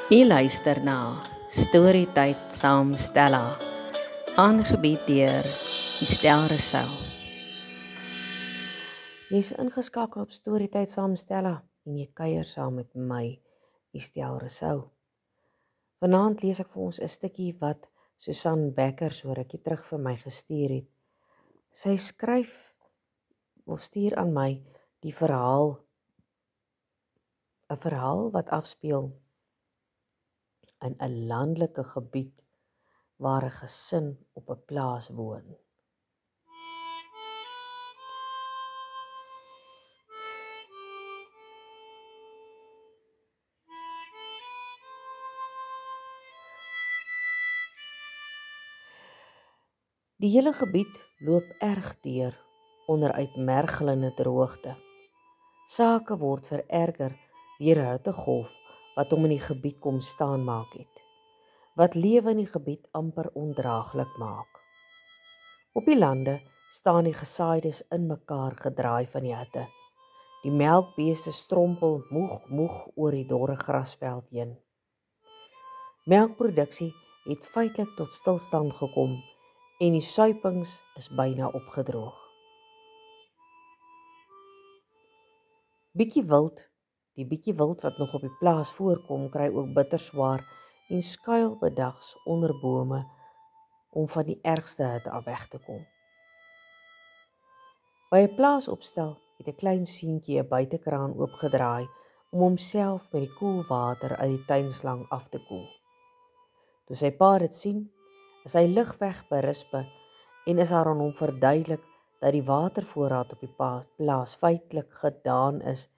U luister na Storytyd saam Stella, aangebied deur Estel Rousseau. Jy is ingeskakel op Storytyd saam Stella en jy kuier saam met my, Estel Rousseau. Vanaand lees ek vir ons 'n stukkie wat Susan Becker so rukkie terug vir my gestuur het. Sy skryf of stuur aan my die verhaal, 'n verhaal wat afspeel in 'n landelike gebied waar 'n gesin op 'n plaas woon. Die hele gebied loop erg deur onder uitmergelende droogte. Sake word vererger deur 'n hittegolf wat hom in die gebied kom staan maak het, wat lewe in die gebied amper ondraaglik maak. Op die lande staan die gesaaides in mekaar gedraai van die hitte. Die melkbeeste strompel moeg oor die dorre grasveld heen. Melkproduksie het feitelik tot stilstand gekom en die suipings is byna opgedroog. Die bietjie wild wat nog op die plaas voorkom, kry ook bitter swaar en skuil bedags onder bome om van die ergste hitte af weg te kom. By 'n plaasopstel het 'n klein seentjie 'n buitekraan oopgedraai om homself met die koel water uit die tuinslang af te koel. Toe sy pa dit sien, is hy ligweg berispe en is haar aan hom verduidelik dat die watervoorraad op die plaas feitelik gedaan is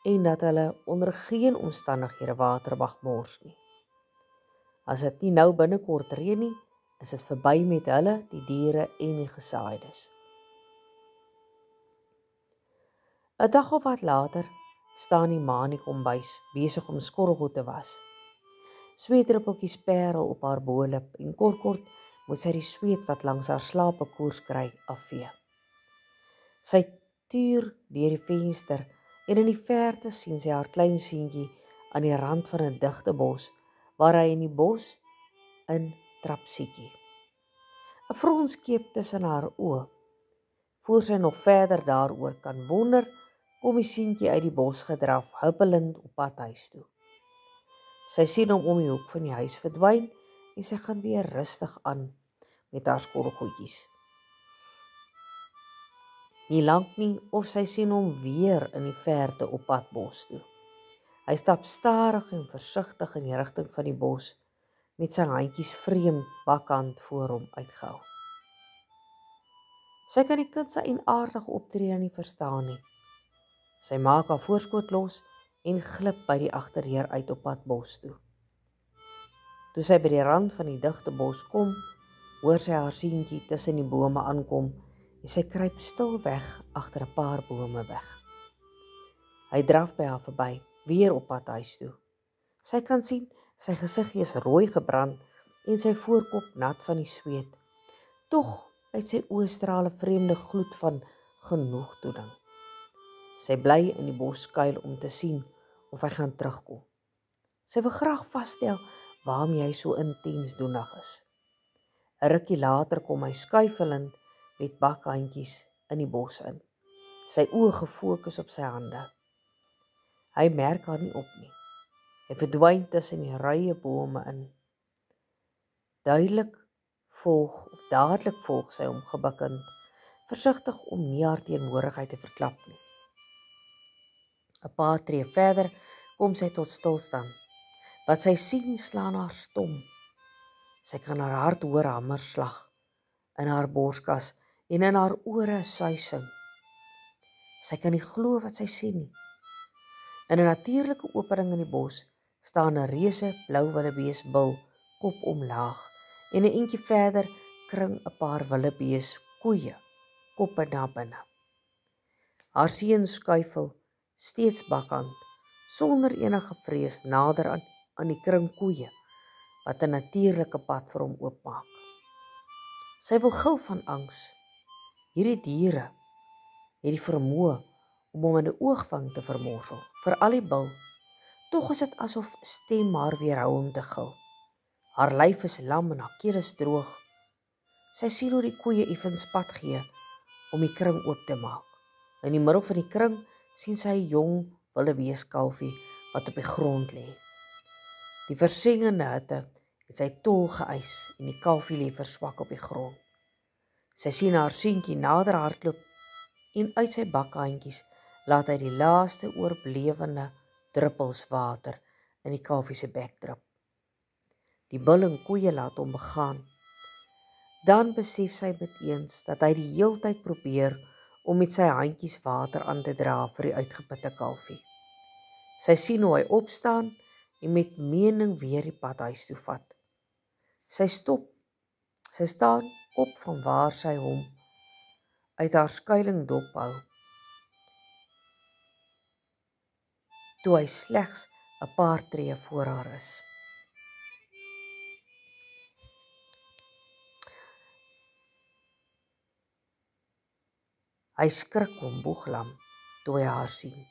en dat hulle onder geen omstandighede water mag mors nie. As dit nie nou binnekort reën nie, is dit verby met hulle, die diere en die gesaaides. 'n dag of wat later staan die ma in die kombuis besig om skorrelgoed te was. Sweetdruppeltjies perel op haar bolip en kort moet sy die sweet wat langs haar slape koers kry afvee. Sy tuur deur die venster en in die verte sien sy haar klein seentjie aan die rand van 'n digte bos waar hy in die bos in trapsiekie. 'n Frons keep tussen haar oë. Voor sy nog verder daaroor kan wonder, kom die seentjie uit die bos gedraf, huppelend op pad huis toe. Sy sien hom om die hoek van die huis verdwyn en sy gaan weer rustig aan met haar skorrelgoedjies. Nie lank nie of sy sien hom weer in die verte op pad bos toe. Hy stap stadig en versigtig in die rigting van die bos met sy handjies vreemd bakkant voor hom uitgehou. Sy kan die kind se eienaardige optrede nie verstaan nie. Sy maak haar voorskoot los en glip by die agterdeur uit op pad bos toe. Toe sy by die rand van die digte bos kom, hoor sy haar seentjie tussen die bome aankom en sy kruip stil weg agter 'n paar bome weg. Hy draf by haar verby, weer op pad huis toe. Sy kan sien sy gesiggie is rooi gebrand en sy voorkop nat van die sweet. Tog uit sy oë straal 'n vreemde gloed van genoegdoening. Sy bly in die bos skuil om te sien of hy gaan terugkom. Sy wil graag vasstel waarmee hy so intens doenig is. 'n Rukkie later kom hy skuifelend met bakhandjies in die bos in. Sy oë gefokus op sy hande. Hy merk haar nie op nie. Hy verdwyn tussen die rye bome in. Dadelik volg sy hom gebukkend, versigtig om nie haar teenwoordigheid te verklap nie. 'n paar tree verder kom sy tot stilstand. Wat sy sien slaan haar stom. Sy kan haar hart hoor hamerslag in haar borskas en in haar ore suising. Sy kan nie glo wat sy sien nie. In 'n natuurlike opening in die bos staan 'n reuse blou wildebeesbil kop omlaag en 'n entjie verder kring 'n paar wildebees koeie koppe na binne. Haar seun skuifel steeds bakkant sonder enige vrees nader aan die kring koeie wat 'n natuurlike pad vir hom oopmaak. Sy wil gil van angs. Hierdie diere het die vermoë om hom in 'n oogwink te vermorsel, veral die bil, Tog is dit asof 'n stem haar weerhou om te gil. Haar lyf is lam en haar keel is droog. Sy sien hoe die koeie effens pad gee om die kring oop te maak. In die middel van die kring sien sy 'n jong wildebeeskalfie wat op die grond lê. Die versengende hitte het sy tol geëis en die kalfie lê verswak op die grond. Sy sien haar seentjie nader hardloop en uit sy bakhandjies laat hy die laaste oorblewende druppels water in die kalfie se bek drup. Die bul en koeie laat hom begaan. Dan besef sy meteens dat hy die heeltyd probeer om met sy handjies water aan te dra vir die uitgeputte kalfie. Sy sien hoe hy opstaan en met mening weer die pad huis toe vat. Sy staan op van waar sy hom uit haar skuiling dophou, toe hy slegs 'n paar tree voor haar is. Hy skrik om boeglam toe hy haar sien.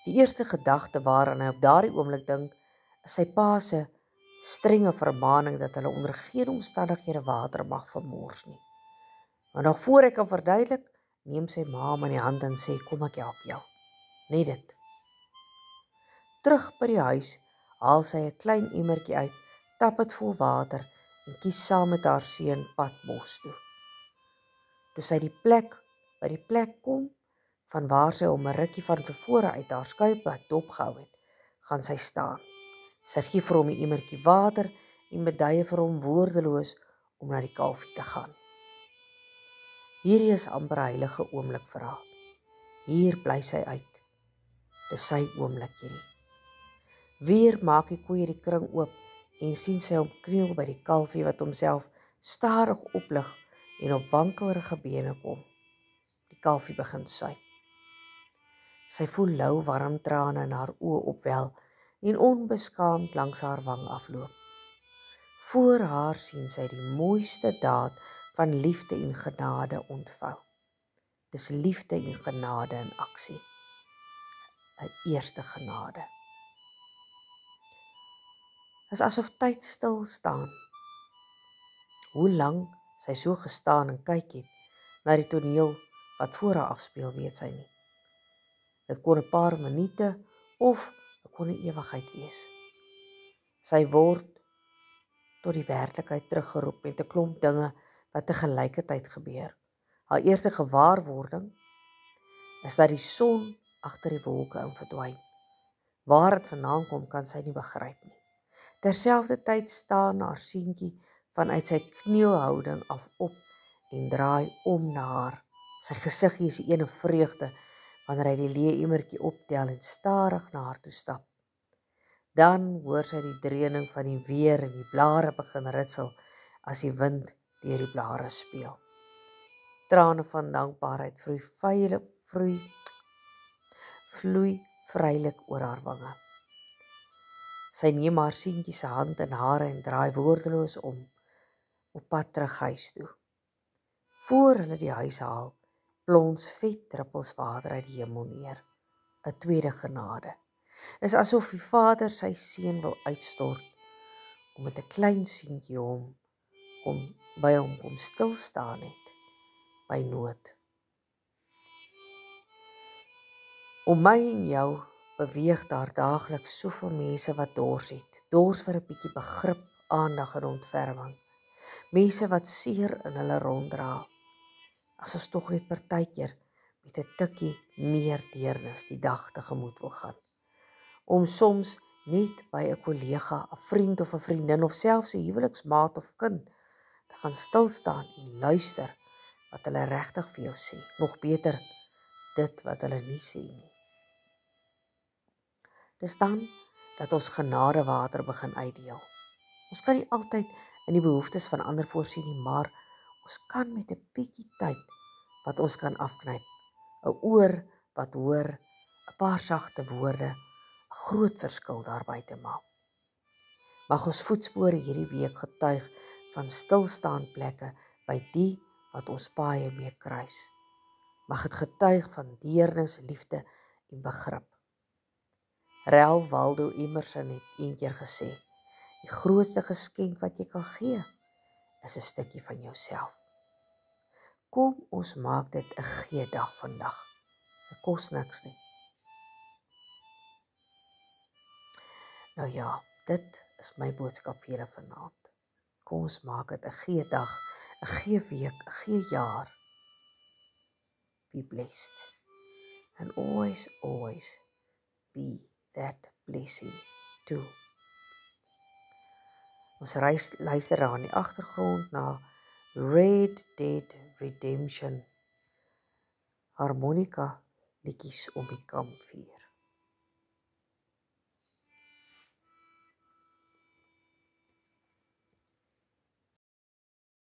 Die eerste gedagte waaraan hy op daardie oomblik dink, is sy pa se strenge vermaaning dat hulle onder geen omstandighede water mag vermors nie. Maar nog voor hy kan verduidelik, neem sy ma hom aan die hand en sê, kom ek help jou. Net dit. Terug by die huis, haal sy 'n klein emmertjie uit, tap dit vol water en kies saam met haar seun pad bos toe. Toe sy by die plek kom, van waar sy hom 'n rukkie van tevore uit haar skuilplek dopgehou het, gaan sy staan. Sy gee vir hom 'n emmertjie water en beduie vir hom woordeloos om na die kalfie te gaan. Hierdie is amper 'n heilige oomblik vir haar. Hier bly sy uit. Dis sy oomblik hierdie. Weer maak die koeie die kring oop en sien sy hom kniel by die kalfie wat homself stadig oplig en op wankelrige bene kom. Die kalfie begin suip. Sy voel lou warm trane in haar oë opwel en onbeskaamd langs haar wang afloop. Voor haar sien sy die mooiste daad van liefde en genade ontvou. Dis liefde en genade in aksie. 'n eerste genade. Dis asof tyd stil staan. Hoe lank sy so gestaan en kyk het na die toneel wat voor haar afspeel, weet sy nie. Dit kon 'n paar minute of dit kon 'n ewigheid wees. Sy word tot die werklikheid teruggeroep met 'n klomp dinge wat te gelykertyd gebeur. Haar eerste gewaarwording is dat die son agter die wolke in verdwyn. Waar dit vandaan kom, kan sy nie begryp nie. Terselfdertyd staan haar seentjie vanuit sy knielhouding af op en draai om na haar. Sy gesiggie is die ene vreugde wanneer hy die leë emmertjie optel en stadig na haar toe stap. Dan hoor sy die dreuning van die weer en die blare begin ritsel as die wind deur die blare speel. Trane van dankbaarheid vloei vrylik oor haar wange. Sy neem haar seentjie se hand in hare en draai woordeloos om op pad terug huis toe. Voor hulle die huis haal, plons vet druppels water uit die hemel neer. 'n tweede genade. Is asof die Vader sy seun wil uitstort om met 'n klein seentjie by hom kom stil staan het by nood. Om my en jou beweeg daar daagliks soveel mense wat dors het. Dors vir 'n bietjie begrip, aandag en ontferming. Mense wat seer in hulle ronddra. As ons tog net partykeer met 'n tikkie meer deernis die dag tegemoet wil gaan. Om soms net by 'n kollega, 'n vriend of 'n vriendin of selfs 'n huweliksmaat of kind te gaan stil staan en luister wat hulle regtig vir jou sê. Nog beter, dit wat hulle nie sê nie. Dis dan dat ons genadewater begin uitdeel. Ons kan nie altyd in die behoeftes van ander voorsien nie, maar ons kan met 'n bietjie tyd wat ons kan afknyp, 'n oor wat hoor, 'n paar sagte woorde, 'n groot verskil daarby te maak. Mag ons voetspore hierdie week getuig van stilstaan plekke by die wat ons paaie mee kruis. Mag dit getuig van deernis, liefde en begrip. Ralph Waldo Emerson het eendag gesê, die grootste geskenk wat jy kan gee, is 'n stukkie van jouself. Kom ons maak dit 'n gee-dag vandag. Dit kos niks nie. Nou ja, dit is my boodskap vir julle vanaand. Kom ons maak dit 'n gee-dag, 'n gee-week, 'n gee-jaar. Be blessed. And always, always be that blessing too. Ons luister daar in die agtergrond na Red Dead Redemption harmonika liedjies om die kampvuur.